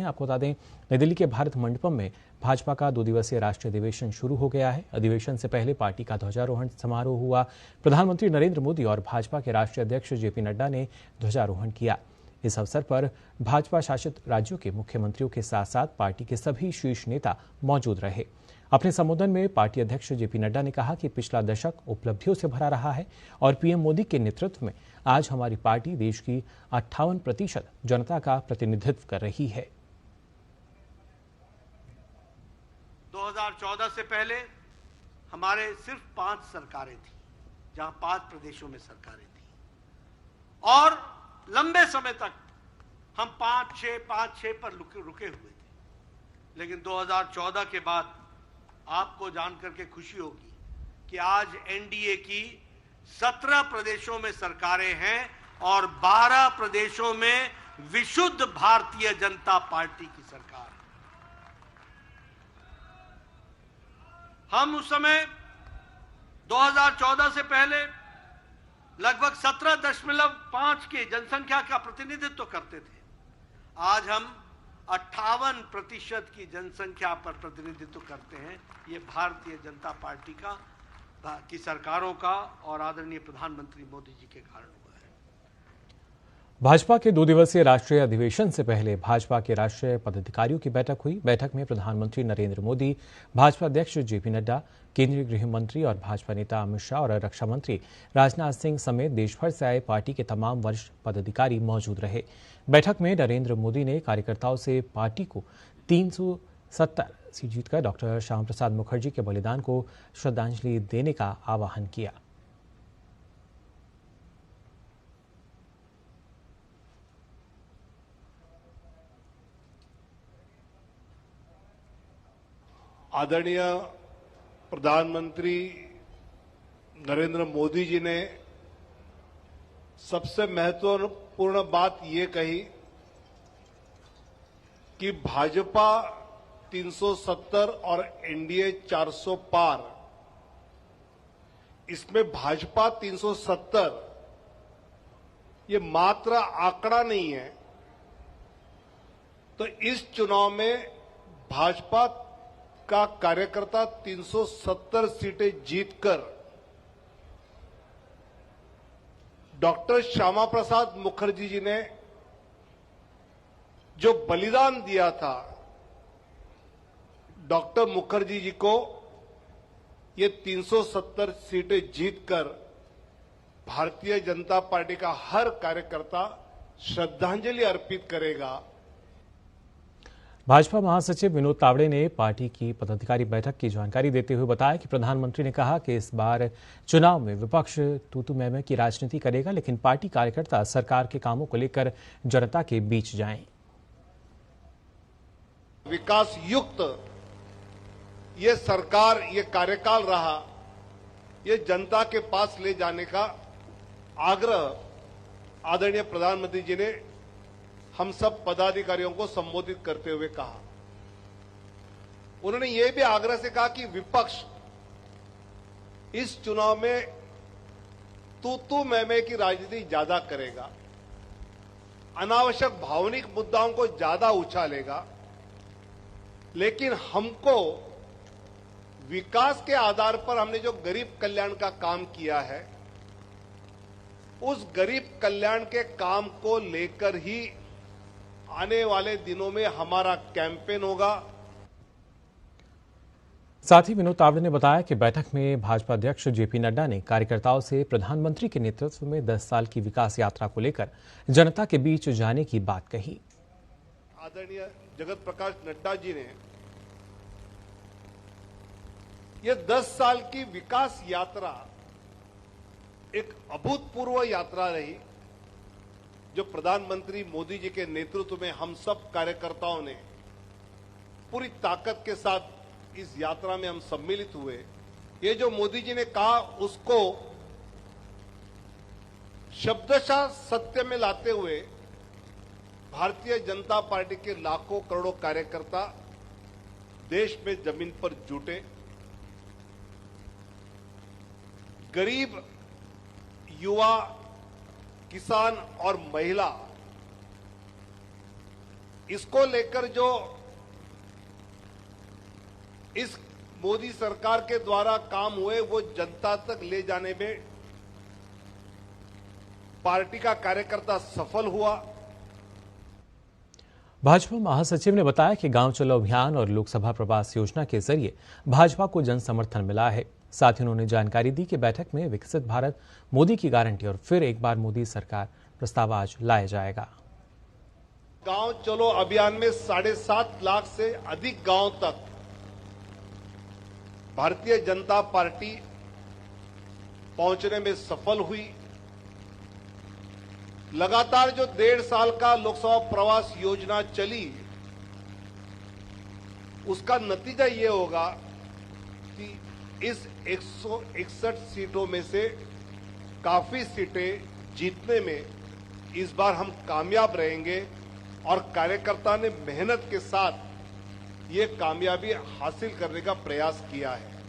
आपको बता दें, नई दिल्ली के भारत मंडपम में भाजपा का 2 दिवसीय राष्ट्रीय अधिवेशन शुरू हो गया है। अधिवेशन से पहले पार्टी का ध्वजारोहण समारोह हुआ। प्रधानमंत्री नरेंद्र मोदी और भाजपा के राष्ट्रीय अध्यक्ष जेपी नड्डा ने ध्वजारोहण किया। इस अवसर पर भाजपा शासित राज्यों के मुख्यमंत्रियों के साथ साथ पार्टी के सभी शीर्ष नेता मौजूद रहे। अपने संबोधन में पार्टी अध्यक्ष जेपी नड्डा ने कहा कि पिछला दशक उपलब्धियों से भरा रहा है और पीएम मोदी के नेतृत्व में आज हमारी पार्टी देश की 58% जनता का प्रतिनिधित्व कर रही है। 2014 से पहले हमारे सिर्फ 5 सरकारें थी, जहां 5 प्रदेशों में सरकारें थी और लंबे समय तक हम 5-6 पर रुके हुए थे। लेकिन 2014 के बाद आपको जानकर के खुशी होगी कि आज एनडीए की 17 प्रदेशों में सरकारें हैं और 12 प्रदेशों में विशुद्ध भारतीय जनता पार्टी की सरकार है। हम उस समय 2014 से पहले लगभग 17.5 की जनसंख्या का प्रतिनिधित्व करते थे। आज हम 58% की जनसंख्या पर प्रतिनिधित्व करते हैं। ये भारतीय जनता पार्टी की सरकारों का और आदरणीय प्रधानमंत्री मोदी जी के कारण हुआ है। भाजपा के 2 दिवसीय राष्ट्रीय अधिवेशन से पहले भाजपा के राष्ट्रीय पदाधिकारियों की बैठक हुई। बैठक में प्रधानमंत्री नरेंद्र मोदी, भाजपा अध्यक्ष जेपी नड्डा, केंद्रीय गृह मंत्री और भाजपा नेता अमित शाह और रक्षा मंत्री राजनाथ सिंह समेत देश भर से आए पार्टी के तमाम वरिष्ठ पदाधिकारी मौजूद रहे। बैठक में नरेंद्र मोदी ने कार्यकर्ताओं से पार्टी को 370 सीट जीतकर डॉक्टर श्यामा प्रसाद मुखर्जी के बलिदान को श्रद्धांजलि देने का आह्वान किया। आदरणीय प्रधानमंत्री नरेंद्र मोदी जी ने सबसे महत्वपूर्ण बात ये कही कि भाजपा 370 और एनडीए 400 पार। इसमें भाजपा 370 ये मात्र आंकड़ा नहीं है। तो इस चुनाव में भाजपा का कार्यकर्ता 370 सीटें जीतकर डॉक्टर श्यामा प्रसाद मुखर्जी जी ने जो बलिदान दिया था, डॉक्टर मुखर्जी जी को ये 370 सीटें जीतकर भारतीय जनता पार्टी का हर कार्यकर्ता श्रद्धांजलि अर्पित करेगा। भाजपा महासचिव विनोद तावड़े ने पार्टी की पदाधिकारी बैठक की जानकारी देते हुए बताया कि प्रधानमंत्री ने कहा कि इस बार चुनाव में विपक्ष तू मैं की राजनीति करेगा, लेकिन पार्टी कार्यकर्ता सरकार के कामों को लेकर जनता के बीच जाएं। विकास युक्त ये सरकार, ये कार्यकाल रहा, ये जनता के पास ले जाने का आग्रह आदरणीय प्रधानमंत्री जी ने हम सब पदाधिकारियों को संबोधित करते हुए कहा। उन्होंने यह भी आग्रह से कहा कि विपक्ष इस चुनाव में तू मैं की राजनीति ज्यादा करेगा, अनावश्यक भावनिक मुद्दाओं को ज्यादा उछालेगा, लेकिन हमको विकास के आधार पर हमने जो गरीब कल्याण का काम किया है, उस गरीब कल्याण के काम को लेकर ही आने वाले दिनों में हमारा कैंपेन होगा। साथ ही विनोद तावड़े ने बताया कि बैठक में भाजपा अध्यक्ष जेपी नड्डा ने कार्यकर्ताओं से प्रधानमंत्री के नेतृत्व में 10 साल की विकास यात्रा को लेकर जनता के बीच जाने की बात कही। आदरणीय जगत प्रकाश नड्डा जी ने ये 10 साल की विकास यात्रा एक अभूतपूर्व यात्रा रही, जो प्रधानमंत्री मोदी जी के नेतृत्व में हम सब कार्यकर्ताओं ने पूरी ताकत के साथ इस यात्रा में हम सम्मिलित हुए। ये जो मोदी जी ने कहा उसको शब्दशः सत्य में लाते हुए भारतीय जनता पार्टी के लाखों करोड़ों कार्यकर्ता देश में जमीन पर जुटे। गरीब, युवा, किसान और महिला, इसको लेकर जो इस मोदी सरकार के द्वारा काम हुए वो जनता तक ले जाने में पार्टी का कार्यकर्ता सफल हुआ। भाजपा महासचिव ने बताया कि गांव चलो अभियान और लोकसभा प्रवास योजना के जरिए भाजपा को जन समर्थन मिला है। साथ ही उन्होंने जानकारी दी कि बैठक में विकसित भारत, मोदी की गारंटी और फिर एक बार मोदी सरकार प्रस्ताव आज लाया जाएगा। गांव चलो अभियान में 7.5 लाख से अधिक गांव तक भारतीय जनता पार्टी पहुंचने में सफल हुई। लगातार जो 1.5 साल का लोकसभा प्रवास योजना चली, उसका नतीजा ये होगा कि इस 161 सीटों में से काफी सीटें जीतने में इस बार हम कामयाब रहेंगे और कार्यकर्ता ने मेहनत के साथ ये कामयाबी हासिल करने का प्रयास किया है।